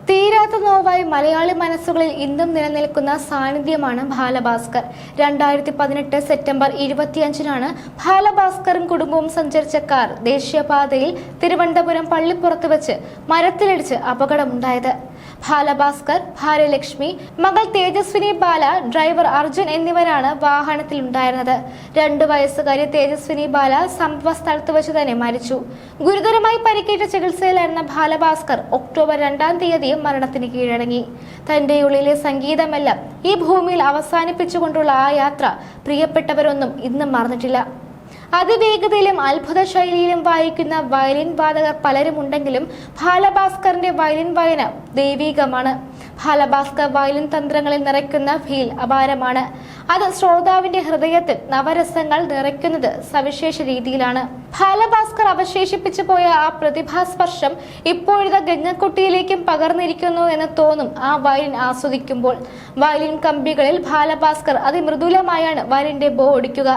തീരാത്ത നോവായി മലയാളി മനസ്സുകളിൽ ഇന്നും നിലനിൽക്കുന്ന സാന്നിധ്യമാണ് ബാലഭാസ്കർ. 2018 സെപ്റ്റംബർ 25-നാണ് ബാലഭാസ്കറും കുടുംബവും സഞ്ചരിച്ച കാർ ദേശീയപാതയിൽ തിരുവനന്തപുരം പള്ളിപ്പുറത്ത് വെച്ച് മരത്തിലിടിച്ച് അപകടമുണ്ടായത്. ബാലഭാസ്കർ, ഭാര്യ ലക്ഷ്മി, മകൾ തേജസ്വിനി ബാല, ഡ്രൈവർ അർജുൻ എന്നിവരാണ് വാഹനത്തിലുണ്ടായിരുന്നത്. 2 വയസ്സുകാരി തേജസ്വിനി ബാല സംഭവ സ്ഥലത്ത് വെച്ച് തന്നെ മരിച്ചു. ഗുരുതരമായി പരിക്കേറ്റ ചികിത്സയിലായിരുന്ന ബാലഭാസ്കർ ഒക്ടോബർ 2-ാം തീയതി മരണത്തിന് കീഴടങ്ങി. തന്റെ ഉള്ളിലെ സംഗീതമെല്ലാം ഈ ഭൂമിയിൽ അവസാനിപ്പിച്ചുകൊണ്ടുള്ള ആ യാത്ര പ്രിയപ്പെട്ടവരൊന്നും ഇന്നും മറന്നിട്ടില്ല. അതിവേഗതയിലും അത്ഭുത ശൈലിയിലും വായിക്കുന്ന വയലിൻ വാദകർ പലരും ഉണ്ടെങ്കിലും ബാലഭാസ്കറിന്റെ വയലിൻ വായന ദൈവികമാണ്. ബാലഭാസ്കർ വയലിൻ തന്ത്രങ്ങളിൽ നിറയ്ക്കുന്ന ഫീൽ അപാരമാണ്. അത് ശ്രോതാവിന്റെ ഹൃദയത്തിൽ നവരസങ്ങൾ നിറയ്ക്കുന്നത് സവിശേഷ രീതിയിലാണ്. ബാലഭാസ്കർ അവശേഷിപ്പിച്ചു പോയ ആ പ്രതിഭാസ്പർശം ഇപ്പോഴത്തെ ഗംഗക്കുട്ടിയിലേക്കും പകർന്നിരിക്കുന്നു എന്ന് തോന്നും ആ വയലിൻ ആസ്വദിക്കുമ്പോൾ. വയലിൻ കമ്പികളിൽ ബാലഭാസ്കർ അതിമൃദുലമായാണ് വയലിന്റെ ബോ ഓടിക്കുക.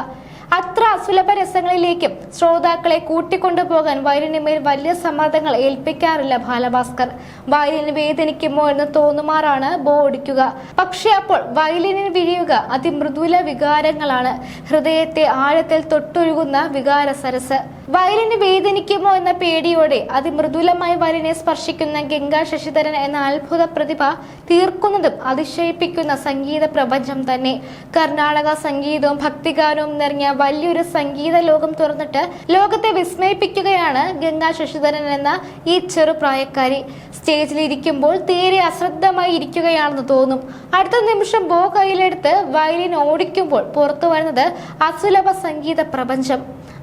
അത്ര സുലഭ രസങ്ങളിലേക്കും ശ്രോതാക്കളെ കൂട്ടിക്കൊണ്ടുപോകാൻ വയലിനുമേൽ വലിയ സമ്മർദ്ദങ്ങൾ ഏൽപ്പിക്കാറില്ല ബാലഭാസ്കർ. വയലിന് വേദനിക്കുമോ എന്ന് തോന്നുമാറാണ് ബോ ഓടിക്കുക. പക്ഷെ അപ്പോൾ വയലിനിൽ വിരിയുക അതിമൃദുല വികാരങ്ങളാണ്, ഹൃദയത്തെ ആഴത്തിൽ തൊട്ടൊഴുകുന്ന വികാര സരസ്. വയലിന് വേദനിക്കുമോ എന്ന പേടിയോടെ അതിമൃദുലമായി വയലിനെ സ്പർശിക്കുന്ന ഗംഗാ ശശിധരൻ എന്ന അത്ഭുത പ്രതിഭ തീർക്കുന്നതും അതിശയിപ്പിക്കുന്ന സംഗീത പ്രപഞ്ചം തന്നെ. കർണാടക സംഗീതവും ഭക്തിഗാനവും നിറഞ്ഞ വലിയൊരു സംഗീത ലോകം തുറന്നിട്ട് ലോകത്തെ വിസ്മയിപ്പിക്കുകയാണ് ഗംഗാ ശശിധരൻ എന്ന ഈ ചെറുപ്രായക്കാരി. സ്റ്റേജിൽ ഇരിക്കുമ്പോൾ തീരെ അശ്രദ്ധമായി ഇരിക്കുകയാണെന്ന് തോന്നും. അടുത്ത നിമിഷം ബോ കയ്യിലെടുത്ത് വയലിൻ ഓടിക്കുമ്പോൾ പുറത്തു വരുന്നത് അസുലഭ സംഗീത പ്രപഞ്ചം.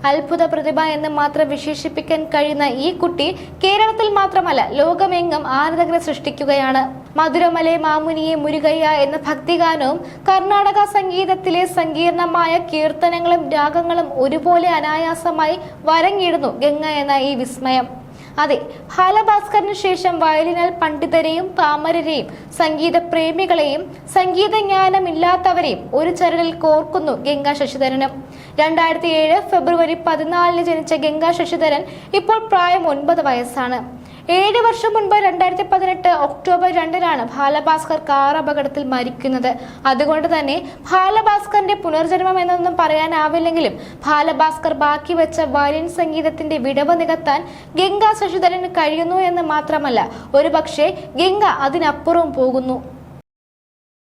അത്ഭുത പ്രതിഭ എന്ന് മാത്രം വിശേഷിപ്പിക്കാൻ കഴിയുന്ന ഈ കുട്ടി കേരളത്തിൽ മാത്രമല്ല ലോകമെങ്ങും ആരാധകരെ സൃഷ്ടിക്കുകയാണ്. മധുരമലെ മാമുനിയെ മുരുകയ്യ എന്ന ഭക്തിഗാനവും കർണാടക സംഗീതത്തിലെ സങ്കീർണമായ കീർത്തനങ്ങളും രാഗങ്ങളും ഒരുപോലെ അനായാസമായി വരങ്ങിടുന്നു ഗംഗ എന്ന ഈ വിസ്മയം. അതെ, ബാലഭാസ്കറിന് ശേഷം വയലിനാൽ പണ്ഡിതരെയും പാമരരെയും സംഗീത പ്രേമികളെയും സംഗീതജ്ഞാനമില്ലാത്തവരെയും ഒരു ചരടിൽ കോർക്കുന്നു ഗംഗാ ശശിധരനും. 2007 ഫെബ്രുവരി 14-ന് ജനിച്ച ഗംഗാ ശശിധരൻ ഇപ്പോൾ പ്രായം 9 വയസ്സാണ്. 7 വർഷം മുൻപ് 2018 ഒക്ടോബർ 2-നാണ് ബാലഭാസ്കർ കാർ അപകടത്തിൽ മരിക്കുന്നത്. അതുകൊണ്ട് തന്നെ ബാലഭാസ്കറിന്റെ പുനർജന്മം എന്നൊന്നും പറയാനാവില്ലെങ്കിലും ബാലഭാസ്കർ ബാക്കി വെച്ച വയലിൻ സംഗീതത്തിന്റെ വിടവ് നികത്താൻ ഗംഗാ ശശിധരന് കഴിയുന്നു എന്ന് മാത്രമല്ല, ഒരുപക്ഷെ ഗംഗ അതിനപ്പുറവും പോകുന്നു.